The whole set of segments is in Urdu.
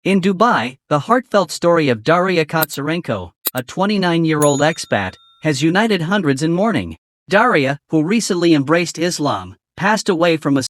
In Dubai, the heartfelt story of Daria Kotsarenko, a 29-year-old expat, has united hundreds in mourning. Daria, who recently embraced Islam, passed away from a...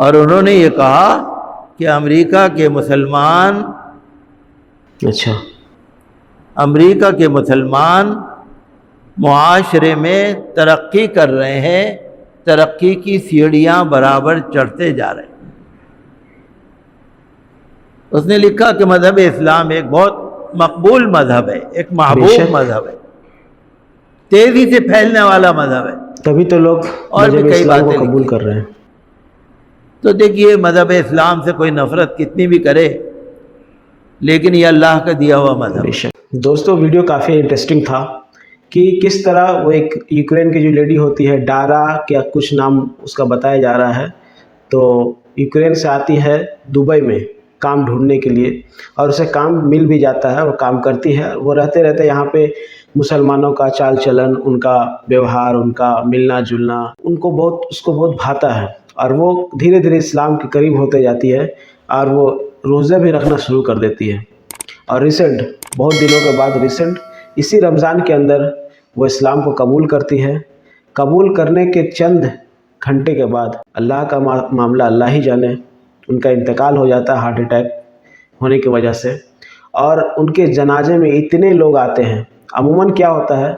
اور انہوں نے یہ کہا کہ امریکہ کے مسلمان اچھا، امریکہ کے مسلمان معاشرے میں ترقی کر رہے ہیں، ترقی کی سیڑھیاں برابر چڑھتے جا رہے ہیں۔ اس نے لکھا کہ مذہب اسلام ایک بہت مقبول مذہب ہے، ایک بے محبوب شک۔ مذہب ہے، تیزی سے پھیلنے والا مذہب ہے، تبھی تو لوگ اور بھی مذہب کئی اسلام کو باتیں قبول لکھی۔ کر رہے ہیں۔ تو دیکھیے مذہب اسلام سے کوئی نفرت کتنی بھی کرے، لیکن یہ اللہ کا دیا ہوا مذہب بے ہے۔ شک۔ دوستو ویڈیو کافی انٹرسٹنگ تھا کہ کس طرح وہ ایک یوکرین کی جو لیڈی ہوتی ہے، ڈارا کیا کچھ نام اس کا بتایا جا رہا ہے، تو یوکرین سے آتی ہے دبئی میں کام ڈھونڈنے کے لیے، اور اسے کام مل بھی جاتا ہے، وہ کام کرتی ہے، وہ رہتے رہتے یہاں پہ مسلمانوں کا چال چلن، ان کا بیوہار، ان کا ملنا جلنا اس کو بہت بھاتا ہے، اور وہ دھیرے دھیرے اسلام کے قریب ہوتے جاتی ہے، اور وہ روزے بھی رکھنا شروع کر دیتی ہے۔ اور بہت دنوں کے بعد اسی رمضان کے اندر وہ اسلام کو قبول کرتی ہے۔ قبول کرنے کے چند گھنٹے کے بعد اللہ کا معاملہ اللہ ہی جانے، ان کا انتقال ہو جاتا ہے ہارٹ اٹیک ہونے کی وجہ سے، اور ان کے جنازے میں اتنے لوگ آتے ہیں۔ عموماً کیا ہوتا ہے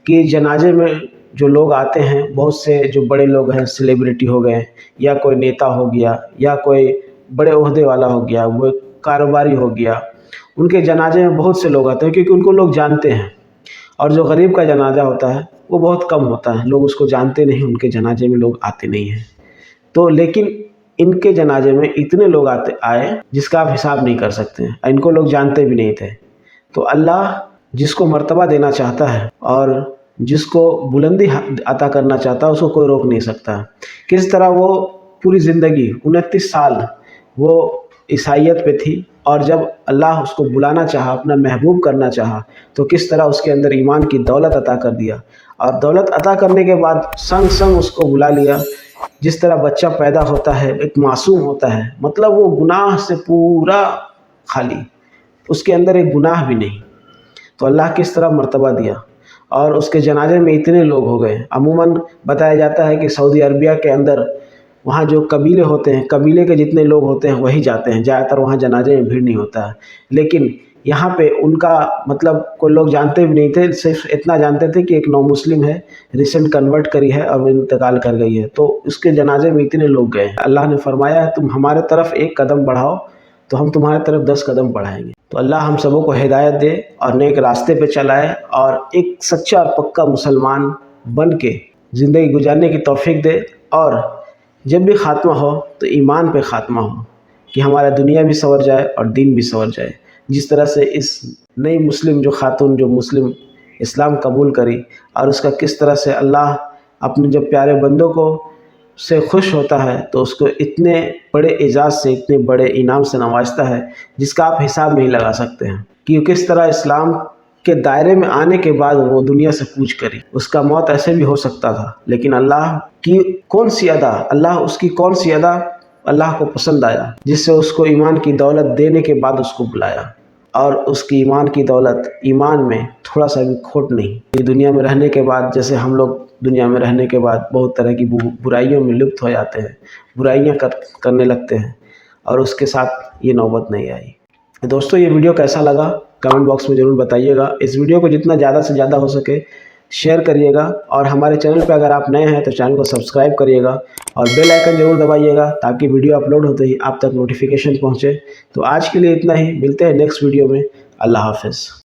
کہ جنازے میں جو لوگ آتے ہیں، بہت سے جو بڑے لوگ ہیں، سیلیبریٹی ہو گئے، یا کوئی نیتا ہو گیا، یا کوئی بڑے عہدے والا ہو گیا، وہ کاروباری ہو گیا، ان کے جنازے میں بہت سے لوگ آتے ہیں کیونکہ ان کو لوگ جانتے ہیں۔ اور جو غریب کا جنازہ ہوتا ہے وہ بہت کم ہوتا ہے، لوگ اس کو جانتے نہیں، ان کے جنازے میں لوگ آتے نہیں ہیں۔ تو لیکن ان کے جنازے میں اتنے لوگ آئے جس کا آپ حساب نہیں کر سکتے ہیں، ان کو لوگ جانتے بھی نہیں تھے۔ تو اللہ جس کو مرتبہ دینا چاہتا ہے اور جس کو بلندی عطا کرنا چاہتا ہے، اس کو کوئی روک نہیں سکتا۔ کس طرح وہ پوری زندگی 29 سال وہ عیسائیت پہ تھی، اور جب اللہ اس کو بلانا چاہا، اپنا محبوب کرنا چاہا، تو کس طرح اس کے اندر ایمان کی دولت عطا کر دیا، اور دولت عطا کرنے کے بعد سنگ اس کو بلا لیا۔ جس طرح بچہ پیدا ہوتا ہے ایک معصوم ہوتا ہے، مطلب وہ گناہ سے پورا خالی، اس کے اندر ایک گناہ بھی نہیں، تو اللہ کس طرح مرتبہ دیا، اور اس کے جنازے میں اتنے لوگ ہو گئے۔ عموماً بتایا جاتا ہے کہ سعودی عربیہ کے اندر وہاں جو قبیلے ہوتے ہیں، قبیلے کے جتنے لوگ ہوتے ہیں وہی جاتے ہیں، زیادہ تر وہاں جنازے میں بھیڑ نہیں ہوتا ہے۔ لیکن یہاں پہ ان کا مطلب کوئی لوگ جانتے بھی نہیں تھے، صرف اتنا جانتے تھے کہ ایک نو مسلم ہے، ریسنٹ کنورٹ کری ہے اور وہ انتقال کر گئی ہے، تو اس کے جنازے میں اتنے لوگ گئے ہیں۔ اللہ نے فرمایا ہے تم ہمارے طرف ایک قدم بڑھاؤ تو ہم تمہارے طرف 10 قدم بڑھائیں گے۔ تو اللہ ہم سبوں کو ہدایت دے اور نیک راستے پہ چلائے، اور ایک سچا اور پکا مسلمان بن کے زندگی گزارنے کی توفیق دے، اور جب بھی خاتمہ ہو تو ایمان پہ خاتمہ ہو، کہ ہمارا دنیا بھی سنور جائے اور دین بھی سنور جائے۔ جس طرح سے اس نئی مسلم جو خاتون جو مسلم اسلام قبول کری، اور اس کا کس طرح سے اللہ اپنے جب پیارے بندوں کو سے خوش ہوتا ہے تو اس کو اتنے بڑے اعزاز سے، اتنے بڑے انعام سے نوازتا ہے جس کا آپ حساب نہیں لگا سکتے ہیں، کہ کس طرح اسلام کے دائرے میں آنے کے بعد وہ دنیا سے کوچ کری۔ اس کا موت ایسے بھی ہو سکتا تھا، لیکن اللہ کی کون سی ادا اللہ کو پسند آیا، جس سے اس کو ایمان کی دولت دینے کے بعد اس کو بلایا، اور اس کی ایمان کی دولت، ایمان میں تھوڑا سا بھی کھوٹ نہیں۔ یہ دنیا میں رہنے کے بعد، جیسے ہم لوگ دنیا میں رہنے کے بعد بہت طرح کی برائیوں میں لپت ہو جاتے ہیں، برائیاں کرنے لگتے ہیں، اور اس کے ساتھ یہ نوبت نہیں آئی۔ دوستو یہ ویڈیو کیسا لگا کمنٹ باکس میں ضرور بتائیے گا۔ اس ویڈیو کو جتنا زیادہ سے زیادہ ہو سکے شیئر کریے گا، اور ہمارے چینل پہ اگر آپ نئے ہیں تو چینل کو سبسکرائب کریے گا، اور بیل آئیکن ضرور دبائیے گا تاکہ ویڈیو اپلوڈ ہوتے ہی آپ تک نوٹیفیکیشن پہنچے۔ تو آج کے لیے اتنا ہی، ملتے ہیں نیکسٹ ویڈیو میں۔ اللہ حافظ۔